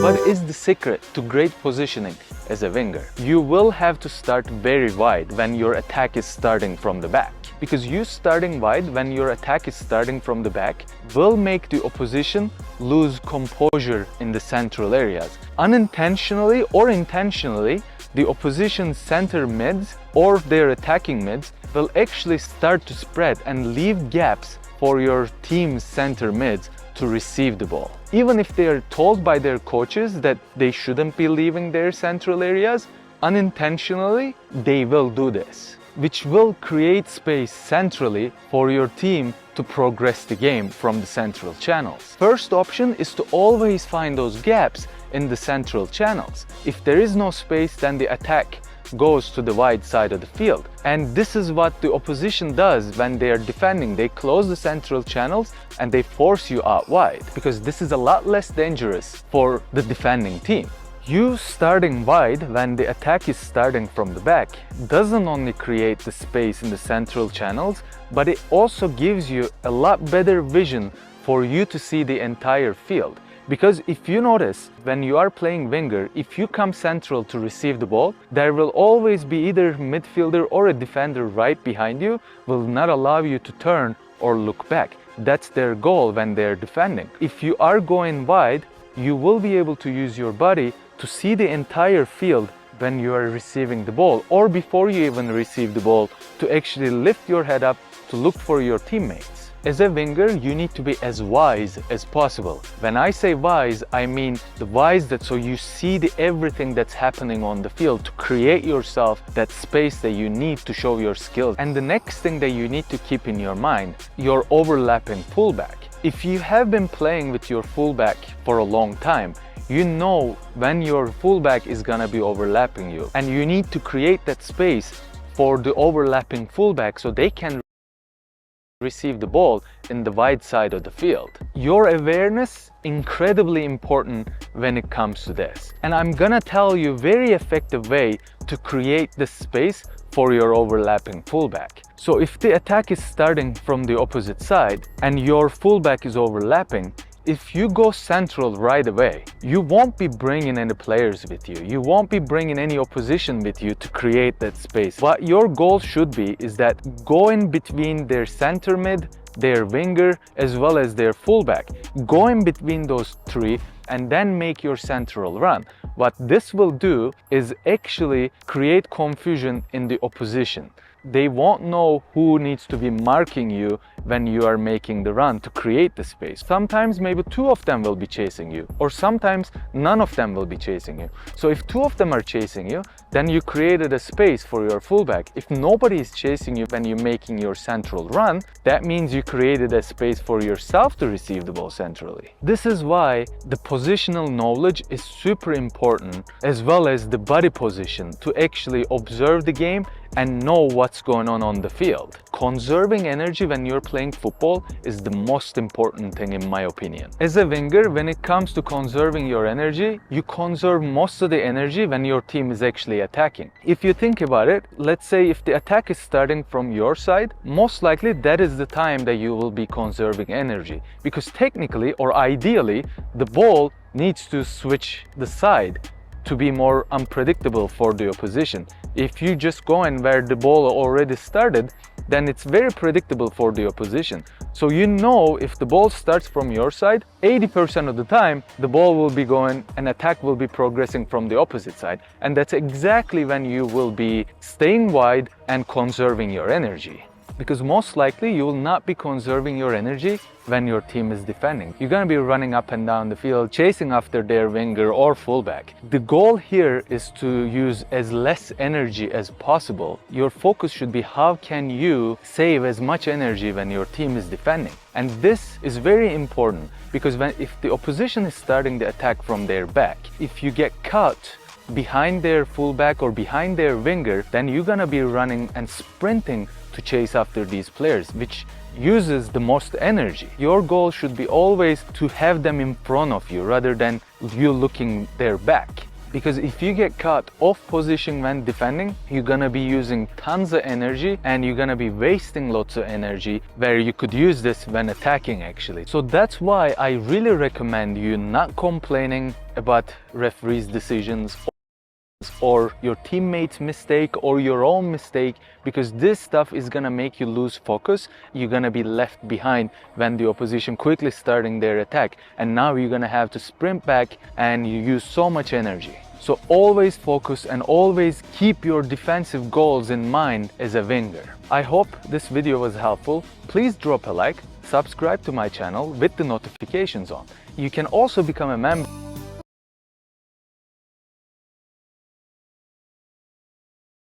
What is the secret to great positioning as a winger? You will have to start very wide when your attack is starting from the back. Because you starting wide when your attack is starting from the back will make the opposition lose composure in the central areas. Unintentionally or intentionally, the opposition's center mids or their attacking mids will actually start to spread and leave gaps for your team's center mids to receive the ball. Even if they are told by their coaches that they shouldn't be leaving their central areas, unintentionally they will do this, which will create space centrally for your team to progress the game from the central channels. First option is to always find those gaps in the central channels. If there is no space, then the attack goes to the wide side of the field. And this is what the opposition does when they are defending. They close the central channels and they force you out wide, because this is a lot less dangerous for the defending team. You starting wide when the attack is starting from the back doesn't only create the space in the central channels, but it also gives you a lot better vision for you to see the entire field. Because if you notice, when you are playing winger, if you come central to receive the ball, there will always be either midfielder or a defender right behind you, will not allow you to turn or look back. That's their goal when they're defending. If you are going wide, you will be able to use your body to see the entire field when you are receiving the ball, or before you even receive the ball, to actually lift your head up to look for your teammates. As a winger, you need to be as wise as possible. When I say wise, I mean the wise that so you see everything that's happening on the field to create yourself that space that you need to show your skills. And the next thing that you need to keep in your mind, your overlapping fullback. If you have been playing with your fullback for a long time, you know when your fullback is gonna be overlapping you, and you need to create that space for the overlapping fullback so they can receive the ball in the wide side of the field. Your awareness incredibly important when it comes to this. And I'm gonna tell you very effective way to create this space for your overlapping fullback. So if the attack is starting from the opposite side and your fullback is overlapping, if you go central right away, you won't be bringing any players with you. You won't be bringing any opposition with you to create that space. What your goal should be is that go in between their center mid, their winger, as well as their fullback. Go in between those three and then make your central run. What this will do is actually create confusion in the opposition. They won't know who needs to be marking you when you are making the run to create the space. Sometimes maybe two of them will be chasing you, or sometimes none of them will be chasing you. So if two of them are chasing you, then you created a space for your fullback. If nobody is chasing you when you're making your central run, that means you created a space for yourself to receive the ball centrally. This is why the positional knowledge is super important, as well as the body position, to actually observe the game and know what's going on the field. Conserving energy when you're playing football is the most important thing in my opinion. As a winger, when it comes to conserving your energy, you conserve most of the energy when your team is actually attacking. If you think about it, let's say if the attack is starting from your side, most likely that is the time that you will be conserving energy, because technically or ideally the ball needs to switch the side to be more unpredictable for the opposition. If you just go in where the ball already started, then it's very predictable for the opposition. So you know if the ball starts from your side, 80% of the time the ball will be going and attack will be progressing from the opposite side. And that's exactly when you will be staying wide and conserving your energy. Because most likely you will not be conserving your energy when your team is defending. You're going to be running up and down the field, chasing after their winger or fullback. The goal here is to use as less energy as possible. Your focus should be how can you save as much energy when your team is defending. And this is very important, because if the opposition is starting the attack from their back, if you get caught behind their fullback or behind their winger, then you're going to be running and sprinting to chase after these players, which uses the most energy. Your goal should be always to have them in front of you rather than you looking their back. Because if you get caught off position when defending, you're gonna be using tons of energy and you're gonna be wasting lots of energy where you could use this when attacking actually. So that's why I really recommend you not complaining about referees' decisions or your teammate's mistake or your own mistake, because this stuff is gonna make you lose focus. You're gonna be left behind when the opposition quickly starting their attack, and now you're gonna have to sprint back and you use so much energy. So always focus and always keep your defensive goals in mind as a winger. I hope this video was helpful. Please drop a like, subscribe to my channel with the notifications on. You can also become a member